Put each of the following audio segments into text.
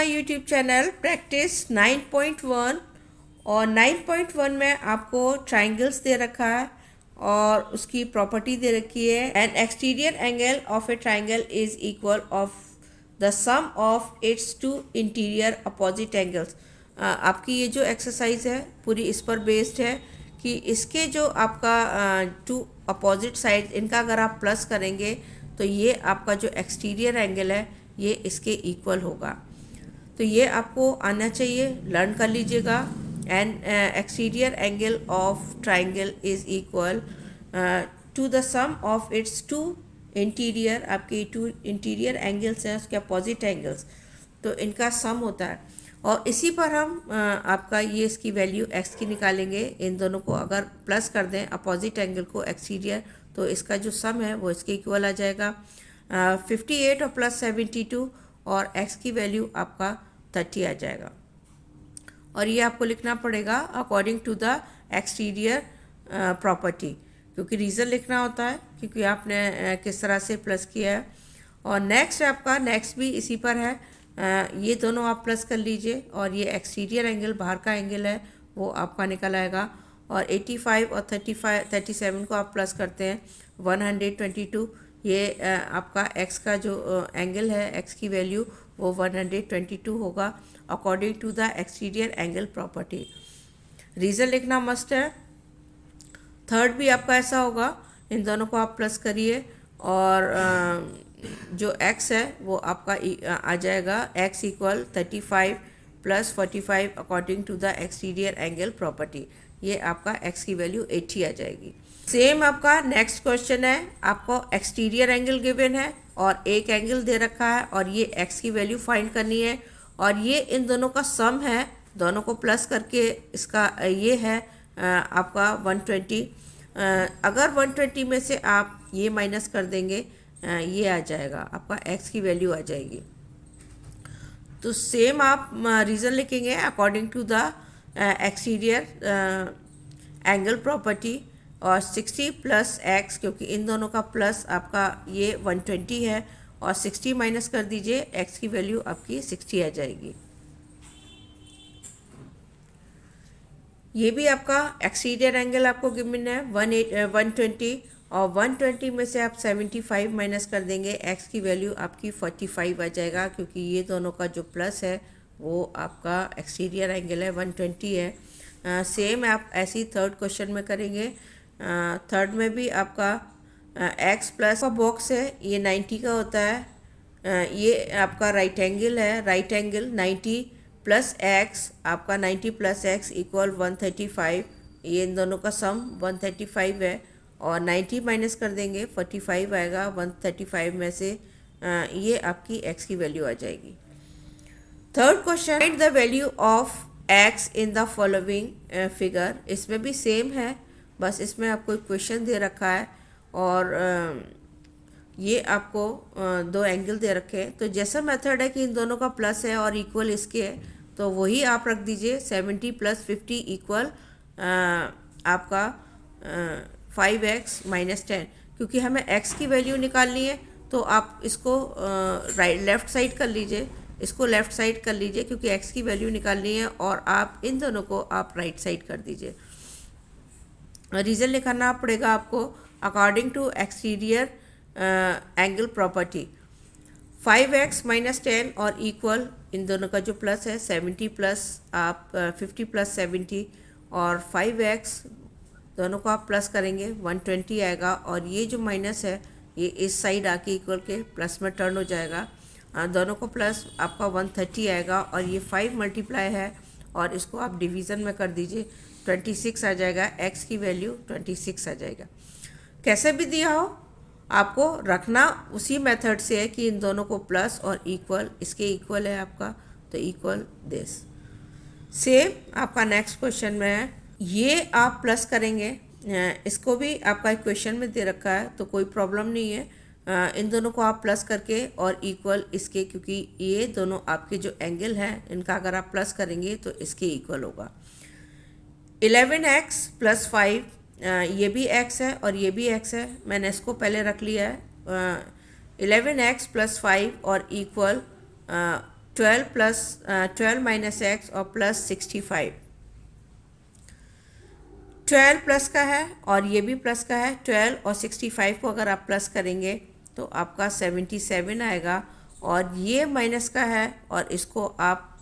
My YouTube channel practice 9.1 और 9.1 में आपको ट्राइंगल्स दे रखा है और उसकी प्रॉपर्टी दे रखी है। An exterior angle of a triangle is equal of the sum of its two interior opposite angles. आपकी ये जो एक्सरसाइज है पूरी इस पर बेस्ड है कि इसके जो आपका टू अपोजिट साइड इनका अगर आप प्लस करेंगे तो ये आपका जो एक्सटीरियर एंगल है ये इसके इक्वल होगा। तो ये आपको आना चाहिए, लर्न कर लीजिएगा। And exterior angle of triangle is equal to the sum of its two interior, आपके टू इंटीरियर एंगल्स हैं उसके अपोजिट एंगल्स, तो इनका सम होता है। और इसी पर हम आपका ये इसकी वैल्यू x की निकालेंगे। इन दोनों को अगर प्लस कर दें अपोजिट एंगल को एक्सटीरियर, तो इसका जो सम है वो इसके इक्वल आ जाएगा। 58 और प्लस 72 और x की वैल्यू आपका 30 आ जाएगा। और ये आपको लिखना पड़ेगा according to the exterior property, क्योंकि रीज़न लिखना होता है क्योंकि आपने किस तरह से प्लस किया है। और नेक्स्ट आपका नेक्स्ट भी इसी पर है, ये दोनों आप प्लस कर लीजिए और ये एक्सटीरियर एंगल बाहर का एंगल है वो आपका निकल आएगा। और 85 और 37 को आप प्लस करते हैं 122, ये आपका x का जो एंगल है x की वैल्यू वो 122 होगा according to the exterior angle property. Reason लिखना मस्ट है। थर्ड भी आपका ऐसा होगा, इन दोनों को आप प्लस करिए और जो x है वो आपका आ जाएगा x equal 35 plus 45 according to the exterior angle property. ये आपका x की वैल्यू 80 आ जाएगी। सेम आपका नेक्स्ट क्वेश्चन है, आपको एक्सटीरियर एंगल गिवन है और एक एंगल दे रखा है और ये x की वैल्यू फाइंड करनी है और ये इन दोनों का सम है, दोनों को प्लस करके इसका ये है आपका 120। अगर 120 में से आप ये माइनस कर देंगे ये आ जाएगा आपका x की वैल्यू आ जाएगी। तो सेम आप रीज़न लिखेंगे according to the exterior angle property और 60 प्लस x, क्योंकि इन दोनों का प्लस आपका ये 120 है और 60 माइनस कर दीजिए x की वैल्यू आपकी 60 आ जाएगी। ये भी आपका एक्सटीरियर एंगल आपको गिवन है 120 और 120 में से आप 75 माइनस कर देंगे x की वैल्यू आपकी 45 आ जाएगा, क्योंकि ये दोनों का जो प्लस है वो आपका एक्सटीरियर एंगल है 120 है। सेम आप ऐसी थर्ड क्वेश्चन में करेंगे। थर्ड में भी आपका x प्लस का बॉक्स है ये 90 का होता है। ये आपका राइट एंगल है, राइट एंगल 90 प्लस x, आपका 90 प्लस x इक्वल 135। ये इन दोनों का सम 135 है और 90 माइनस कर देंगे 45 आएगा 135 में से, ये आपकी x की वैल्यू आ जाएगी। Third question, find the value of x in the following figure. इसमें भी सेम है, बस इसमें आपको एक क्वेश्चन दे रखा है और ये आपको दो एंगल दे रखे हैं। तो जैसा मेथड है कि इन दोनों का प्लस है और इक्वल इसके है, तो वही आप रख दीजिए। 70 प्लस 50 इक्वल आपका 5x माइनस 10, क्योंकि हमें x की वैल्यू निकालनी है तो आप इसको लेफ़्ट साइड कर लीजिए, इसको लेफ़्ट साइड कर लीजिए क्योंकि x की वैल्यू निकालनी है और आप इन दोनों को आप राइट साइड कर दीजिए। रीज़न लिखना पड़ेगा आपको according to exterior angle property. 5x minus 10 और इक्वल इन दोनों का जो प्लस है 70 प्लस आप 50 प्लस 70 और 5x दोनों को आप प्लस करेंगे 120 आएगा और ये जो माइनस है ये इस साइड आके इक्वल के प्लस में टर्न हो जाएगा। दोनों को प्लस आपका 130 आएगा और ये 5 मल्टीप्लाई है और इसको आप डिवीज़न में कर दीजिए 26 आ जाएगा, x की वैल्यू 26 आ जाएगा। कैसे भी दिया हो आपको रखना उसी मेथड से है कि इन दोनों को प्लस और इक्वल, इसके इक्वल है आपका तो इक्वल दिस। सेम आपका नेक्स्ट क्वेश्चन में है, ये आप प्लस करेंगे, इसको भी आपका एक क्वेश्चन में दे रखा है तो कोई प्रॉब्लम नहीं है। इन दोनों को आप प्लस करके और इक्वल इसके, क्योंकि ये दोनों आपके जो एंगल हैं इनका अगर आप प्लस करेंगे तो इसके इक्वल होगा। 11x प्लस 5, ये भी x है और ये भी x है, मैंने इसको पहले रख लिया है। 11x प्लस 5 और इक्वल 12 माइनस एक्स और प्लस 65। 12 प्लस का है और ये भी प्लस का है। 12 और 65 को अगर आप प्लस करेंगे तो आपका 77 आएगा, और ये माइनस का है और इसको आप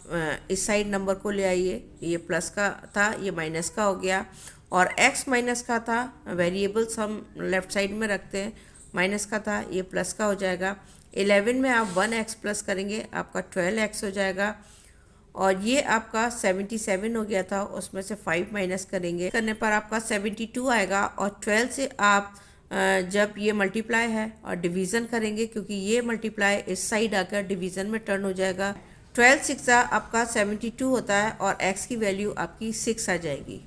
इस साइड नंबर को ले आइए। ये प्लस का था, ये माइनस का हो गया, और x माइनस का था। वेरिएबल्स हम लेफ़्ट साइड में रखते हैं। माइनस का था, ये प्लस का हो जाएगा। 11 में आप 1x प्लस करेंगे, आपका 12x हो जाएगा, और ये आपका 77 हो गया था, उसमें से 5 माइनस करेंगे, करने पर आपका 72 आएगा। और 12 से आप जब ये मल्टीप्लाई है और डिवीज़न करेंगे, क्योंकि ये मल्टीप्लाई इस साइड आकर डिवीज़न में टर्न हो जाएगा। 12 सिक्सा आपका 72 होता है, और x की वैल्यू आपकी 6 आ जाएगी।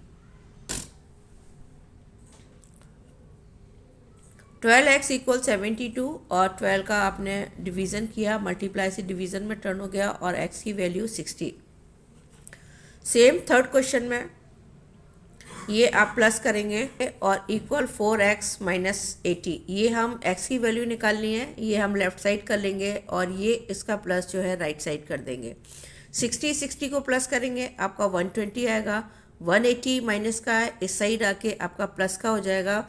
12x इक्वल 72, और 12 का आपने डिवीज़न किया, मल्टीप्लाई से डिवीज़न में टर्न हो गया, और x की वैल्यू 60। सेम थर्ड क्वेश्चन में ये आप प्लस करेंगे और इक्वल 4x माइनस 80। ये हम x की वैल्यू निकालनी है, ये हम लेफ़्ट साइड कर लेंगे, और ये इसका प्लस जो है राइट साइड कर देंगे। 60 को प्लस करेंगे, आपका 120 आएगा। 180 माइनस का है, इस साइड आके आपका प्लस का हो जाएगा।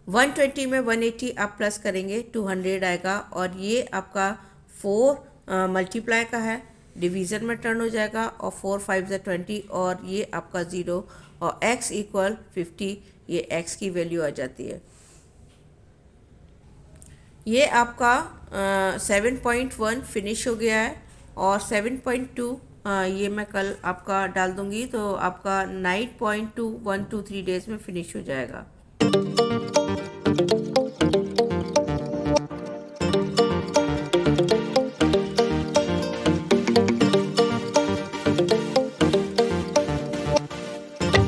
120 में 180 आप प्लस करेंगे, 200 आएगा, और ये आपका 4 मल्टीप्लाई का है, डिवीज़न में टर्न हो जाएगा, और 4 5 20, और ये आपका 0, और x इक्वल 50, ये x की वैल्यू आ जाती है। ये आपका 7.1 फिनिश हो गया है, और 7.2 ये मैं कल आपका डाल दूंगी, तो आपका 9.2 1 2 3 डेज़ में फिनिश हो जाएगा।